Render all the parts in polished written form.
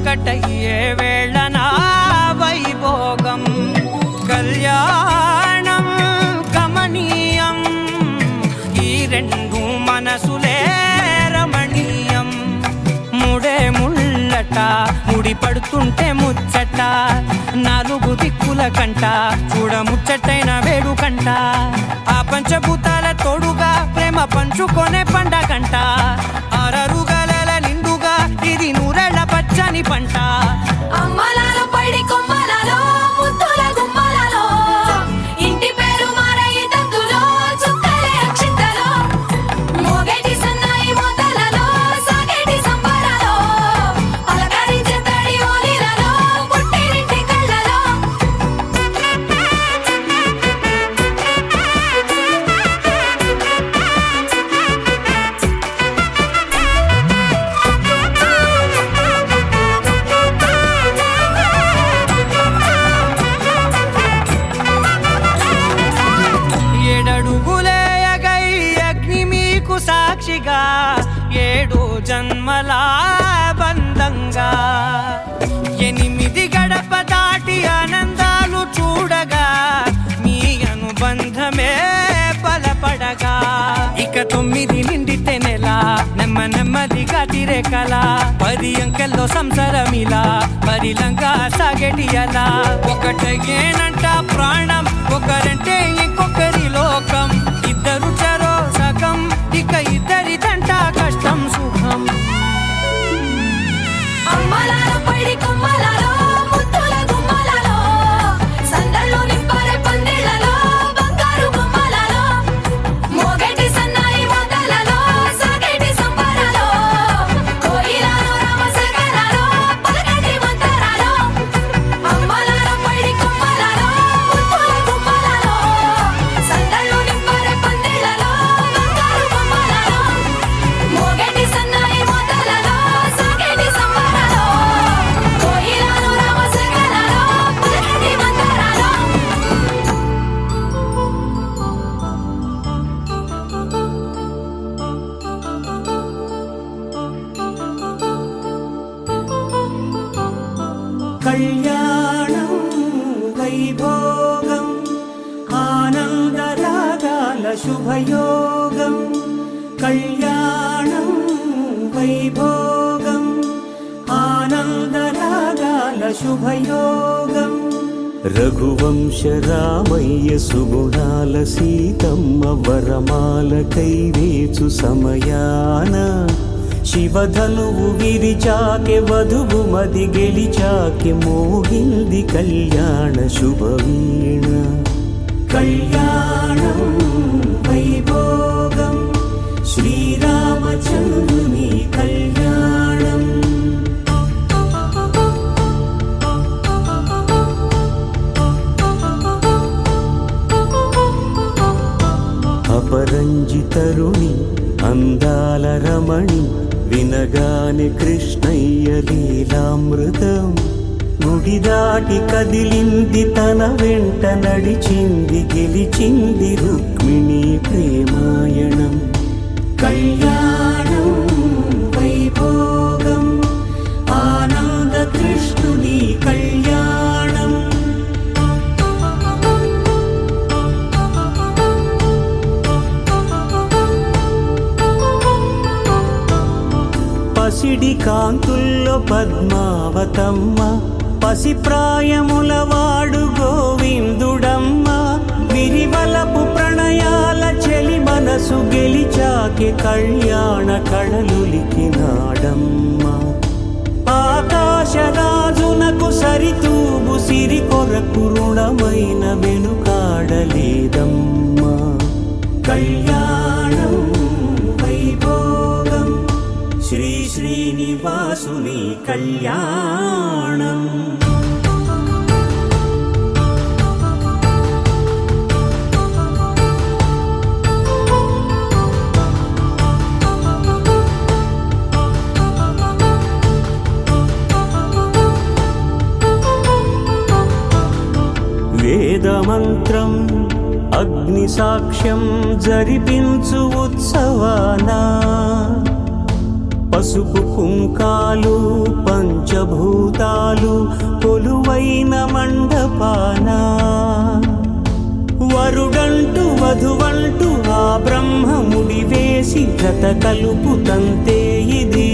ఒకటయ్యే వేళన వైభోగం కళ్యాణం కమనీయం ఈ రెండు మనసులే రమణీయం ముడే ముళ్ళట ముడి పడుతుంటే ముచ్చట నాలుగు దిక్కుల కంట చూడ ముచ్చటైన వేడుకంట ఆ పంచభూతాల తోడుగా ప్రేమ పంచుకొనే పండగంట ఆరరుగల నిండుగా ఇది నూరెళ్ళ పచ్చని పంట అమ్మలాలో పడి కొమ్మలలో ముద్దుల గుమ్మలలో ఇంటి పేరు మారయి తందులో చుక్కలే అక్షింతలో మోగేటి సన్నాయి మోతలలో సాగేటి సంబరాలో పలకరించే తడి ఓలిలలో పుట్టినింటి కళ్ళలో ఏడడుగులేయగై అగ్ని మీకు సాక్షిగా ఏడు జన్మల బంధంగా 8 గడప దాటి ఆనందాలు చూడగా మీ అనుబంధమే బలపడగా ఇక 9 నిండితే నెల నెమ్మదిగా తిరేకల 10 అంకెల్లో సంసారమిలా పరిలంగా సాగేటి అలా ఒకటేనంట ప్రాణం ఒకరంటే ఇంకొకరి లోకం ఇద్దరు చరో సగం ఇక ఇద్దరిదంట కష్టం సుఖం అమ్మలాలో పడి కొమ్మలలో ముద్దుల గుమ్మలలో సందళ్ళు నింపరే పందిళ్ళలో బంగారు గుమ్మలలో మోగేటి సన్నాయి మోతలలో సాగేటి సంబరాలో కోయిలలో రామశేఖరాలో పలకటి మంతరాలో అమ్మలాలో పడి కొమ్మలలో ముద్దుల గుమ్మలలో సందళ్ళు నింపరే పందిళ్ళలో బంగారు గుమ్మలలో మోగేటి సన్నాయి మోతలలో సాగేటి సంబరాలో కోయిలలో రామశేఖరాలో పలకటి మంతరాలో కళ్యాణం వైభోగం ఆనందరాగాల శుభయోగం కళ్యాణం వైభోగం ఆనందరాగాల శుభయోగం రఘువంశ రామయ్య సుగుణాల సీతమ్మ వరమాల కైవేచు సమయాన శివధనువు విరిచాకె వధువు మది గెలిచాకె మోగింది కళ్యాణ శుభవీణ కళ్యాణం వైభోగం శ్రీరామచంద్రుని కళ్యాణం అపరంజి తరుణి అందాల రమణి వినగానే కృష్ణయ్య లీలామృతం గుడి దాటి కదిలింది తన వెంట నడిచింది గెలిచింది రుక్మిణి ప్రేమాయణం కళ్యాణం వైభోగం ఆనంద కృష్ణుని కళ్యాణం పసిడి కాంతుల్లో పద్మావతమ్మ పసిప్రాయముల వాడు గోవిందుడమ్మ విరివలపు ప్రణయాల చెలి మనసు గెలిచాకె కళ్యాణ కళలులికినాడమ్మ ఆకాశరాజునకు సరితూగు సిరి కొరకు రుణమైన వెనుకాడలేదమ్మా కళ్యాణం వైభోగం శ్రీ శ్రీనివాసుని కళ్యాణం వేదమంత్రం అగ్ని సాక్ష్యం జరిపించు ఉత్సవాన పసుపు కుంకాలు పంచభూతాలు కొలువైన మండపాన వరుడంటూ వధువంటూ ఆ బ్రహ్మముడి వేసి జత కలుపుతంతే ఇది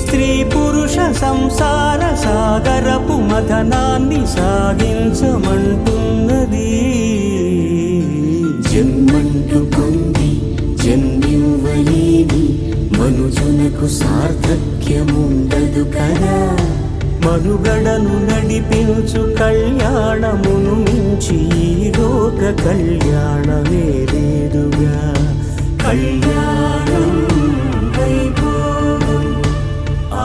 స్త్రీ పురుష సంసార సాగరపు మథనాన్ని సాగించమంటున్నది. జన్మంటూ పొంది జన్మివ్వలేని మనుజునకు సార్థక్యముండదు కదా. మనుగడను నడిపించు కళ్యాణమును మించి ఈ లోక కళ్యాణమే లేదుగా. కళ్యాణం వైభోగం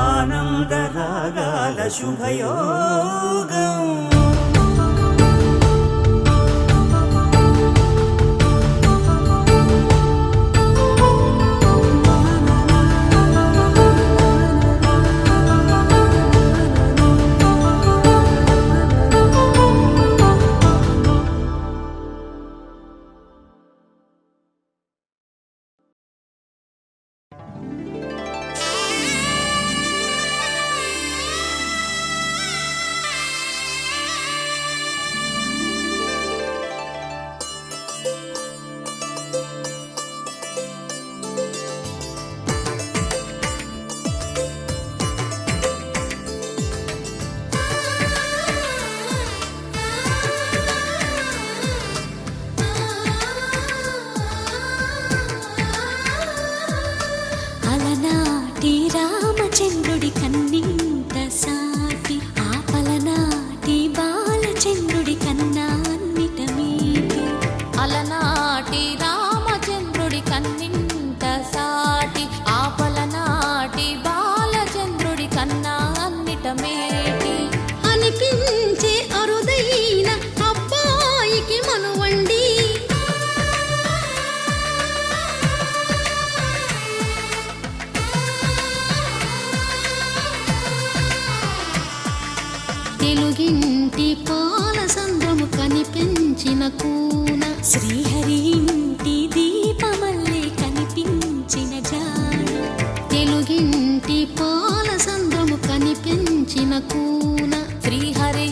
ఆనందరాగాల శుభయోగం. అలనాటి రామచంద్రుడి కన్నింత సాటి ఆపలనాటి బాలచంద్రుడి కన్నా అన్నిట మీటి. అలనాటి రామచంద్రుడి కన్నింత సాటి ఆపలనాటి బాలచంద్రుడి కన్నా అన్నిట మేటి. అనిపించే అరుదైన అబ్బాయికి మనువండి తెలుగింటి పాల సంద్రము కనిపించిన కూన శ్రీహరి ఇంటి దీపమల్లే కనిపించిన జాడ. తెలుగింటి పాల సంద్రము కనిపించిన కూన శ్రీహరి